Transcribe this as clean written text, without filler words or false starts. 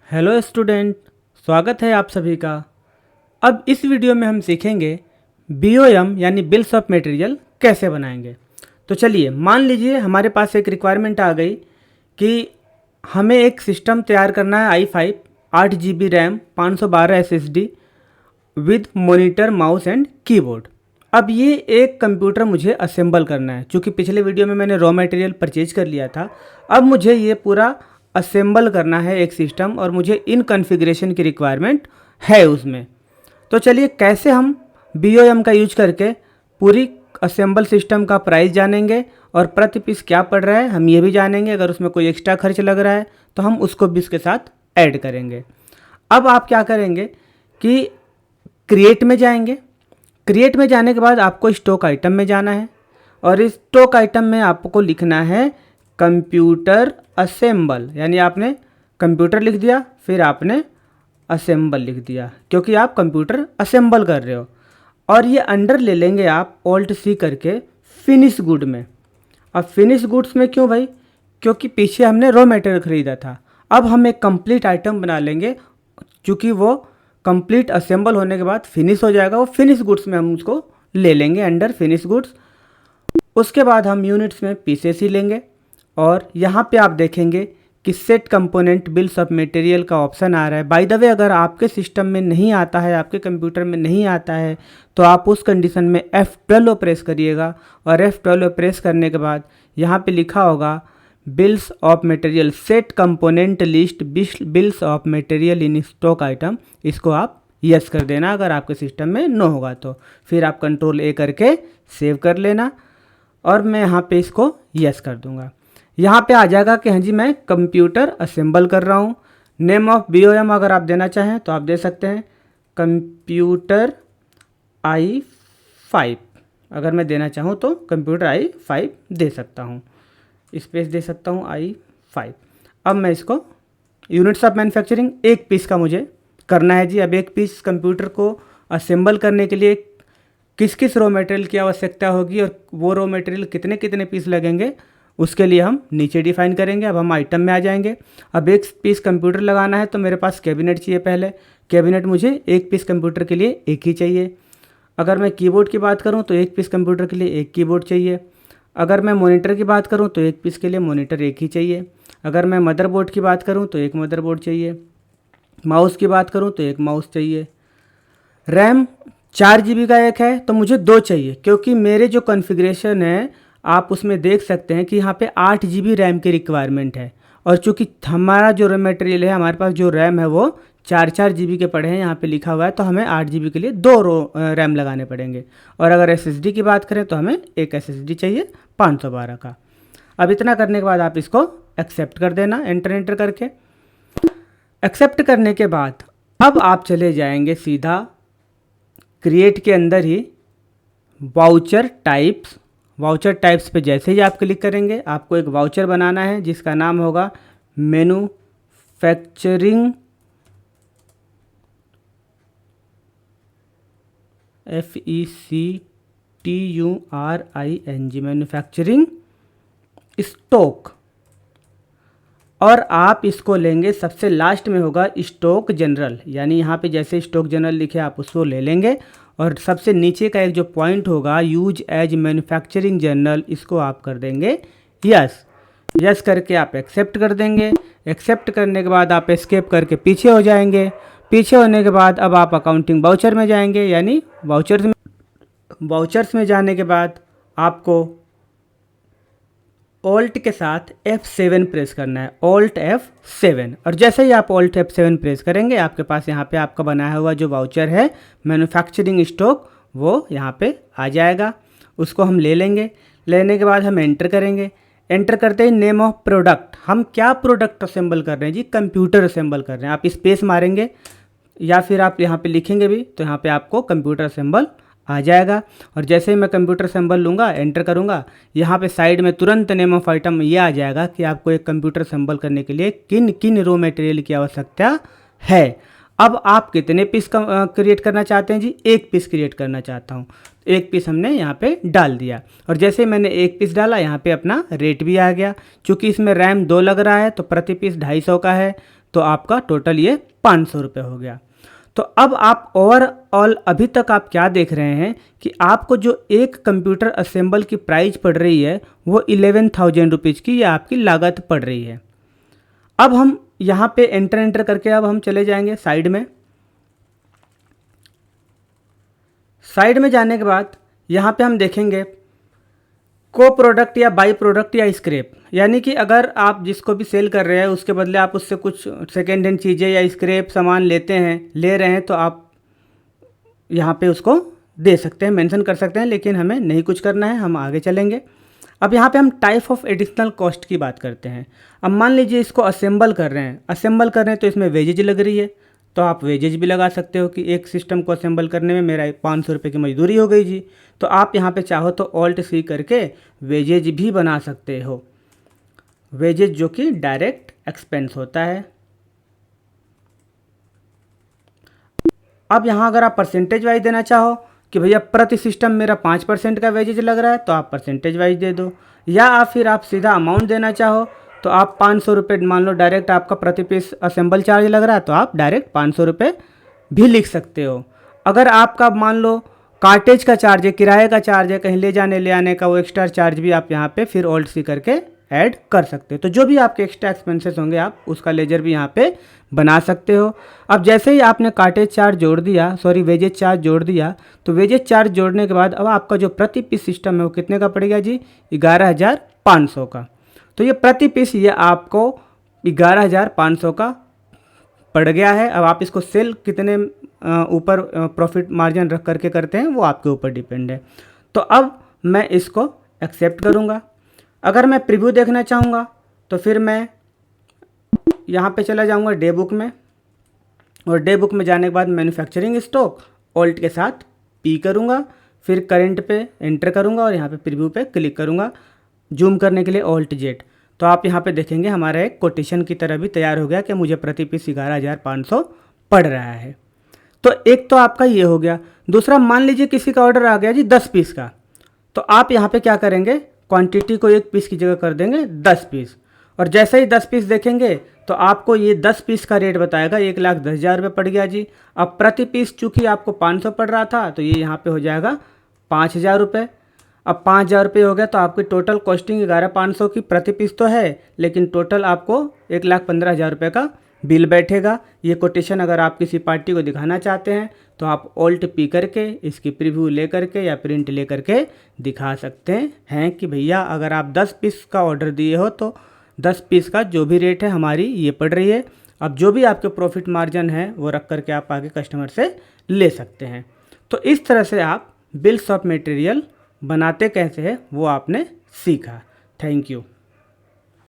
Hello student, स्वागत है आप सभी का। अब इस वीडियो में हम सीखेंगे बीओएम यानी बिल्स ऑफ मटेरियल कैसे बनाएंगे। तो चलिए, मान लीजिए हमारे पास एक रिक्वायरमेंट आ गई कि हमें एक सिस्टम तैयार करना है i5 8 GB RAM 512 SSD with monitor mouse and keyboard. अब ये एक कंप्यूटर मुझे असेंबल करना है। चूँकि पिछले वीडियो में मैंने रॉ मटेरियल परचेज कर लिया था, अब मुझे ये पूरा असेंबल करना है एक सिस्टम, और मुझे इन कॉन्फ़िगरेशन की रिक्वायरमेंट है उसमें। तो चलिए, कैसे हम बीओएम का यूज करके पूरी असेंबल सिस्टम का प्राइस जानेंगे और प्रति पीस क्या पड़ रहा है हम ये भी जानेंगे। अगर उसमें कोई एक्स्ट्रा खर्च लग रहा है तो हम उसको भी इसके साथ ऐड करेंगे। अब आप क्या करेंगे कि क्रिएट में जाएंगे। क्रिएट में जाने के बाद आपको स्टॉक आइटम में जाना है, और इस स्टॉक आइटम में आपको लिखना है कंप्यूटर असेंबल। यानी आपने कंप्यूटर लिख दिया, फिर आपने असेंबल लिख दिया, क्योंकि आप कंप्यूटर असेंबल कर रहे हो। और ये अंडर ले लेंगे आप ऑल्ट सी करके फिनिश गुड में। अब फिनिश गुड्स में क्यों भाई? क्योंकि पीछे हमने रॉ मटेरियल खरीदा था। अब हम एक कंप्लीट आइटम बना लेंगे, क्योंकि वो कंप्लीट असेंबल होने के बाद फिनिश हो जाएगा। वो फिनिश गुड्स में हम उसको ले लेंगे अंडर फिनिश गुड्स। उसके बाद हम यूनिट्स में पीसेस ही लेंगे, और यहाँ पे आप देखेंगे कि set component bills of material का ऑप्शन आ रहा है। बाय द वे, अगर आपके सिस्टम में नहीं आता है, आपके कंप्यूटर में नहीं आता है, तो आप उस कंडीशन में F12 प्रेस करिएगा, और F12 प्रेस करने के बाद यहाँ पे लिखा होगा bills of material set component list bills of material in stock item. इसको आप यस कर देना अगर आपके सिस्टम में नो होगा तो। फिर आप कंट्रोल A करके सेव कर लेना, और मैं यहाँ पे इसको यस कर दूँगा। यहाँ पे आ जाएगा कि हाँ जी, मैं कंप्यूटर असेंबल कर रहा हूँ। नेम ऑफ बीओएम अगर आप देना चाहें तो आप दे सकते हैं कंप्यूटर i5। अगर मैं देना चाहूँ तो कंप्यूटर i5 दे सकता हूँ, स्पेस दे सकता हूँ i5। अब मैं इसको यूनिट्स ऑफ मैन्युफैक्चरिंग एक पीस का मुझे करना है जी। अब एक पीस कंप्यूटर को असेंबल करने के लिए किस किस रॉ मटेरियल की आवश्यकता होगी, और वो रॉ मटेरियल कितने कितने पीस लगेंगे, उसके लिए हम नीचे डिफाइन करेंगे। अब हम आइटम में आ जाएंगे। अब एक पीस कंप्यूटर लगाना है तो मेरे पास कैबिनेट चाहिए। पहले कैबिनेट मुझे एक पीस कंप्यूटर के लिए एक ही चाहिए। अगर मैं कीबोर्ड की बात करूं तो एक पीस कंप्यूटर के लिए एक कीबोर्ड चाहिए। अगर मैं मॉनिटर की बात करूं तो एक पीस के लिए मॉनिटर एक ही चाहिए। अगर मैं मदरबोर्ड की बात करूं तो एक मदरबोर्ड चाहिए। माउस की बात करूं तो एक माउस चाहिए। रैम 4 GB का एक है तो मुझे दो चाहिए, क्योंकि मेरे जो कॉन्फ़िगरेशन है आप उसमें देख सकते हैं कि यहाँ पे 8 GB रैम की रिक्वायरमेंट है। और चूंकि हमारा जो रैम मटेरियल है, हमारे पास जो रैम है वो 4 GB के पड़े हैं, यहाँ पे लिखा हुआ है। तो हमें 8 GB के लिए दो रैम लगाने पड़ेंगे। और अगर SSD की बात करें तो हमें एक SSD चाहिए 512 का। अब इतना करने के बाद आप इसको एक्सेप्ट कर देना, एंटर करके। एक्सेप्ट करने के बाद अब आप चले जाएंगे सीधा क्रिएट के अंदर ही वाउचर टाइप्स। वाउचर टाइप्स पे जैसे ही आप क्लिक करेंगे, आपको एक वाउचर बनाना है जिसका नाम होगा मैन्युफैक्चरिंग FECTURING मैन्युफैक्चरिंग स्टॉक। और आप इसको लेंगे, सबसे लास्ट में होगा स्टॉक जनरल। यानी यहाँ पे जैसे स्टॉक जनरल लिखे आप उसको ले लेंगे, और सबसे नीचे का एक जो पॉइंट होगा यूज एज मैन्युफैक्चरिंग जर्नल, इसको आप कर देंगे यस। यस करके आप एक्सेप्ट कर देंगे। एक्सेप्ट करने के बाद आप एस्केप करके पीछे हो जाएंगे। पीछे होने के बाद अब आप अकाउंटिंग वाउचर में जाएंगे। यानी वाउचर्स में जाने के बाद आपको ऑल्ट के साथ F7 प्रेस करना है, ऑल्ट F7। और जैसे ही आप ऑल्ट F7 प्रेस करेंगे, आपके पास यहाँ पे आपका बनाया हुआ जो वाउचर है मैन्युफैक्चरिंग स्टॉक, वो यहाँ पे आ जाएगा। उसको हम ले लेंगे। लेने के बाद हम एंटर करेंगे। एंटर करते ही नेम ऑफ प्रोडक्ट, हम क्या प्रोडक्ट असेंबल कर रहे हैं जी? कंप्यूटर असेंबल कर रहे हैं। आप स्पेस मारेंगे या फिर आप यहाँ पे लिखेंगे भी, तो यहाँ पे आपको कंप्यूटर असेंबल आ जाएगा। और जैसे ही मैं कंप्यूटर असेंबल लूँगा, एंटर करूँगा, यहाँ पे साइड में तुरंत नेम ऑफ आइटम ये आ जाएगा कि आपको एक कंप्यूटर असेंबल करने के लिए किन किन रॉ मटेरियल की आवश्यकता है। अब आप कितने पीस क्रिएट करना चाहते हैं जी? एक पीस क्रिएट करना चाहता हूँ। एक पीस हमने यहाँ पे डाल दिया, और जैसे ही मैंने एक पीस डाला, यहाँ पे अपना रेट भी आ गया। चूँकि इसमें रैम 2 लग रहा है तो प्रति पीस 250 का है, तो आपका टोटल ये 500 रुपये हो गया। तो अब आप ओवरऑल अभी तक आप क्या देख रहे हैं कि आपको जो एक कंप्यूटर असेंबल की प्राइस पड़ रही है वो 11,000 रुपीज़ की ये आपकी लागत पड़ रही है। अब हम यहाँ पे एंटर करके अब हम चले जाएंगे साइड में। साइड में जाने के बाद यहाँ पे हम देखेंगे को प्रोडक्ट या बाई प्रोडक्ट या स्क्रैप, यानी कि अगर आप जिसको भी सेल कर रहे हैं उसके बदले आप उससे कुछ सेकेंड हैंड चीज़ें या स्क्रैप सामान ले रहे हैं तो आप यहाँ पे उसको दे सकते हैं, मेंशन कर सकते हैं, लेकिन हमें नहीं कुछ करना है, हम आगे चलेंगे। अब यहाँ पे हम टाइप ऑफ एडिशनल कॉस्ट की बात करते हैं। अब मान लीजिए इसको असेंबल कर रहे हैं तो इसमें वेजेज लग रही है, तो आप वेजेज भी लगा सकते हो कि एक सिस्टम को असेंबल करने में मेरा 500 रुपये की मजदूरी हो गई जी। तो आप यहाँ पे चाहो तो ऑल्ट सी करके वेजेज भी बना सकते हो, वेजेज जो कि डायरेक्ट एक्सपेंस होता है। अब यहाँ अगर आप परसेंटेज वाइज देना चाहो कि भैया प्रति सिस्टम मेरा 5% का वेजेज लग रहा है तो आप परसेंटेज वाइज दे दो, या फिर आप सीधा अमाउंट देना चाहो तो आप 500 रुपये मान लो डायरेक्ट आपका प्रति पीस असेंबल चार्ज लग रहा है तो आप डायरेक्ट 500 रुपये भी लिख सकते हो। अगर आपका मान लो कार्टेज का चार्ज है, किराए का चार्ज है, कहीं ले जाने ले आने का वो एक्स्ट्रा चार्ज भी आप यहाँ पे फिर ऑल्ट सी करके ऐड कर सकते हो। तो जो भी आपके एक्स्ट्रा एक्सपेंसेस होंगे आप उसका लेजर भी यहाँ पे बना सकते हो। अब जैसे ही आपने कार्टेज चार्ज जोड़ दिया, वेजेज चार्ज जोड़ दिया, तो वेजेज चार्ज जोड़ने के बाद अब आपका जो प्रति पीस सिस्टम है वो कितने का पड़ेगा जी? 11,500 का। तो ये प्रति पीस ये आपको 11,500 का पड़ गया है। अब आप इसको सेल कितने ऊपर प्रॉफिट मार्जिन रख करके करते हैं वो आपके ऊपर डिपेंड है। तो अब मैं इसको एक्सेप्ट करूँगा। अगर मैं प्रीव्यू देखना चाहूँगा तो फिर मैं यहाँ पे चला जाऊँगा डे बुक में, और डे बुक में जाने के बाद मैन्युफैक्चरिंग स्टॉक ऑल्ट के साथ पी करूँगा, फिर करंट पे एंटर करूँगा और यहाँ पे प्रीव्यू पे क्लिक करूँगा जूम करने के लिए ऑल्ट जेड। तो आप यहाँ पे देखेंगे हमारा एक कोटेशन की तरह भी तैयार हो गया कि मुझे प्रति पीस 11,500 पड़ रहा है। तो एक तो आपका ये हो गया। दूसरा, मान लीजिए किसी का ऑर्डर आ गया जी 10 पीस का, तो आप यहाँ पे क्या करेंगे, क्वांटिटी को 1 पीस की जगह कर देंगे 10 पीस, और जैसे ही 10 पीस देखेंगे तो आपको ये 10 पीस का रेट बताएगा 1,10,000 रुपये पड़ गया जी। अब प्रति पीस चूँकि आपको 500 पड़ रहा था तो ये यहाँ पे हो जाएगा 5,000 रुपये। अब 5,000 रुपये हो गया तो आपकी टोटल कॉस्टिंग 11,500 की प्रति पीस तो है, लेकिन टोटल आपको 1,15,000 रुपये का बिल बैठेगा। ये कोटेशन अगर आप किसी पार्टी को दिखाना चाहते हैं तो आप ऑल्ट पी करके इसकी प्रीव्यू ले करके या प्रिंट ले करके दिखा सकते हैं कि भैया अगर आप 10 पीस का ऑर्डर दिए हो तो 10 पीस का जो भी रेट है हमारी ये पड़ रही है। अब जो भी आपके प्रॉफिट मार्जिन है वो रख करके आप आगे कस्टमर से ले सकते हैं। तो इस तरह से आप बिल्स ऑफ मटेरियल बनाते कैसे हैं वो आपने सीखा। Thank you.